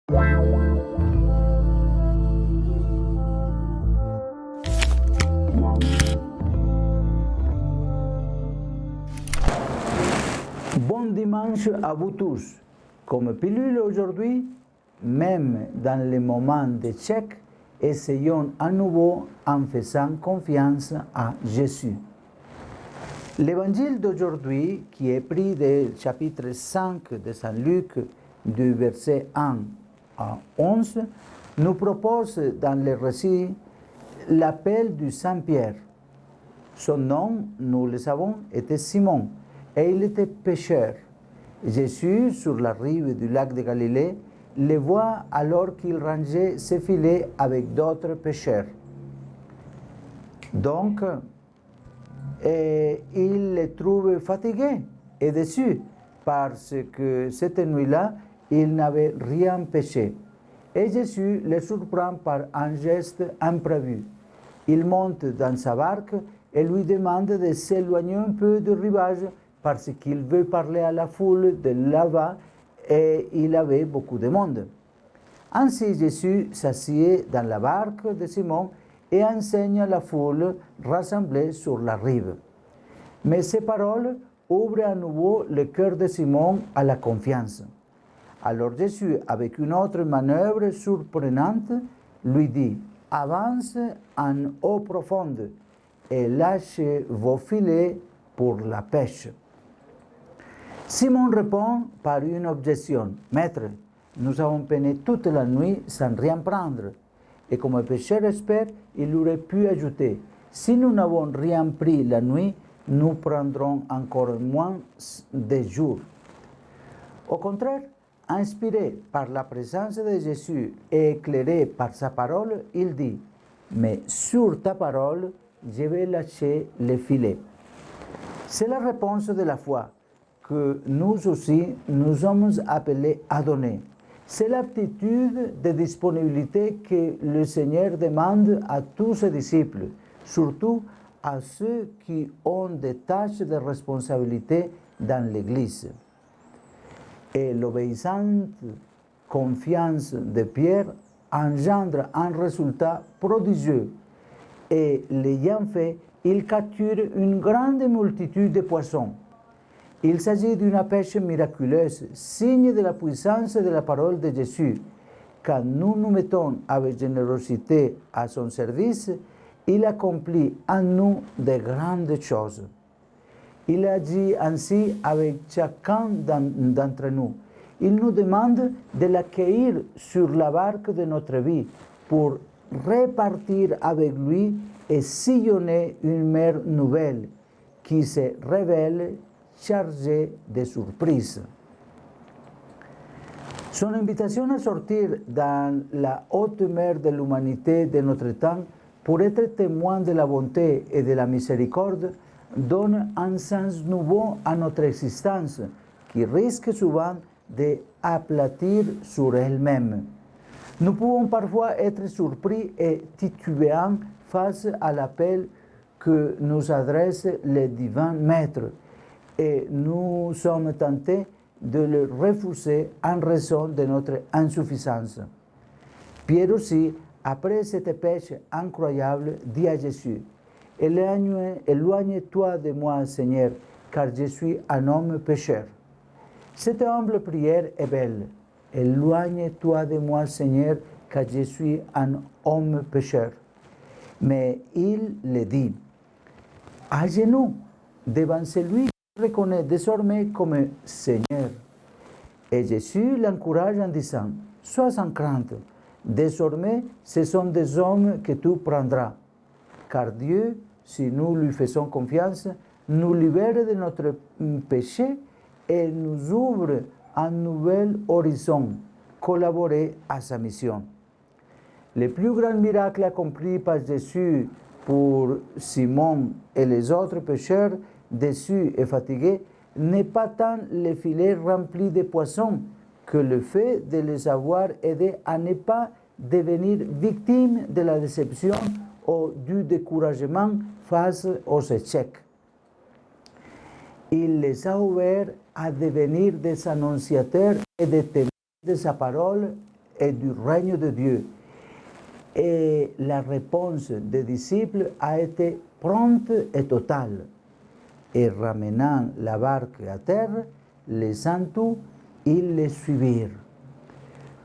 Bon dimanche à vous tous. Comme pilule aujourd'hui, même dans les moments d'échec, essayons à nouveau en faisant confiance à Jésus. L'évangile d'aujourd'hui, qui est pris du chapitre 5 de Saint Luc, du verset 1 à 11, nous propose dans le récit l'appel du Saint-Pierre. Son nom, nous le savons, était Simon, et il était pêcheur. Jésus, sur la rive du lac de Galilée, le voit alors qu'il rangeait ses filets avec d'autres pêcheurs. Donc, il le trouve fatigué et déçu parce que cette nuit-là, il n'avait rien pêché. Et Jésus le surprend par un geste imprévu. Il monte dans sa barque et lui demande de s'éloigner un peu du rivage parce qu'il veut parler à la foule de là-bas et il avait beaucoup de monde. Ainsi, Jésus s'assied dans la barque de Simon et enseigne à la foule rassemblée sur la rive. Mais ces paroles ouvrent à nouveau le cœur de Simon à la confiance. Alors Jésus, avec une autre manœuvre surprenante, lui dit « Avance en eau profonde et lâchez vos filets pour la pêche. » Simon répond par une objection. « Maître, nous avons peiné toute la nuit sans rien prendre. » Et comme pêcheur expert, il aurait pu ajouter « Si nous n'avons rien pris la nuit, nous prendrons encore moins de jours. » Au contraire, inspiré par la présence de Jésus et éclairé par sa parole, il dit « Mais sur ta parole, je vais lâcher les filets. » C'est la réponse de la foi que nous aussi, nous sommes appelés à donner. C'est l'aptitude de disponibilité que le Seigneur demande à tous ses disciples, surtout à ceux qui ont des tâches de responsabilité dans l'Église. Et l'obéissante confiance de Pierre engendre un résultat prodigieux. Et l'ayant fait, il capture une grande multitude de poissons. Il s'agit d'une pêche miraculeuse, signe de la puissance de la parole de Jésus. Quand nous nous mettons avec générosité à son service, il accomplit en nous de grandes choses. Il agit ainsi avec chacun d'entre nous. Il nous demande de l'accueillir sur la barque de notre vie pour repartir avec lui et sillonner une mer nouvelle qui se révèle chargée de surprises. Son invitation à sortir dans la haute mer de l'humanité de notre temps pour être témoin de la bonté et de la miséricorde donne un sens nouveau à notre existence qui risque souvent d'aplatir sur elle-même. Nous pouvons parfois être surpris et titubéants face à l'appel que nous adresse le divin Maître et nous sommes tentés de le refuser en raison de notre insuffisance. Pierre aussi, après cette pêche incroyable, dit à Jésus « Éloigne-toi de moi, Seigneur, car je suis un homme pécheur. » Cette humble prière est belle. « Éloigne-toi de moi, Seigneur, car je suis un homme pécheur. » Mais il le dit à genoux devant celui qu'il reconnaît désormais comme Seigneur. Et Jésus l'encourage en disant « Sois sans crainte. Désormais, ce sont des hommes que tu prendras. » Car Dieu, si nous lui faisons confiance, nous libère de notre péché et nous ouvre un nouvel horizon, collaborer à sa mission. Le plus grand miracle accompli par Jésus pour Simon et les autres pêcheurs déçus et fatigués n'est pas tant les filets remplis de poissons que le fait de les avoir aidés à ne pas devenir victimes de la déception ou du découragement face aux échecs. Il les a ouverts à devenir des annonciateurs et des témoins de sa parole et du règne de Dieu. Et la réponse des disciples a été prompte et totale. Et ramenant la barque à terre, les saints, ils les suivirent.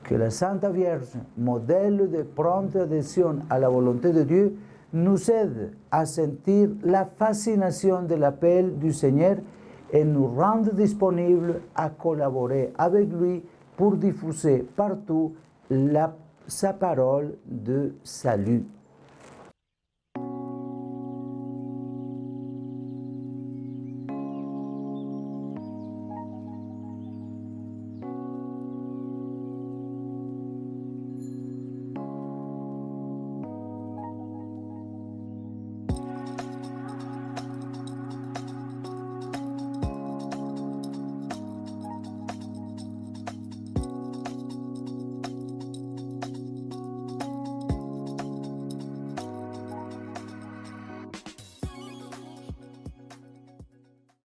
Que la Sainte Vierge, modèle de prompte adhésion à la volonté de Dieu, nous aide à sentir la fascination de l'appel du Seigneur et nous rende disponibles à collaborer avec lui pour diffuser partout sa parole de salut.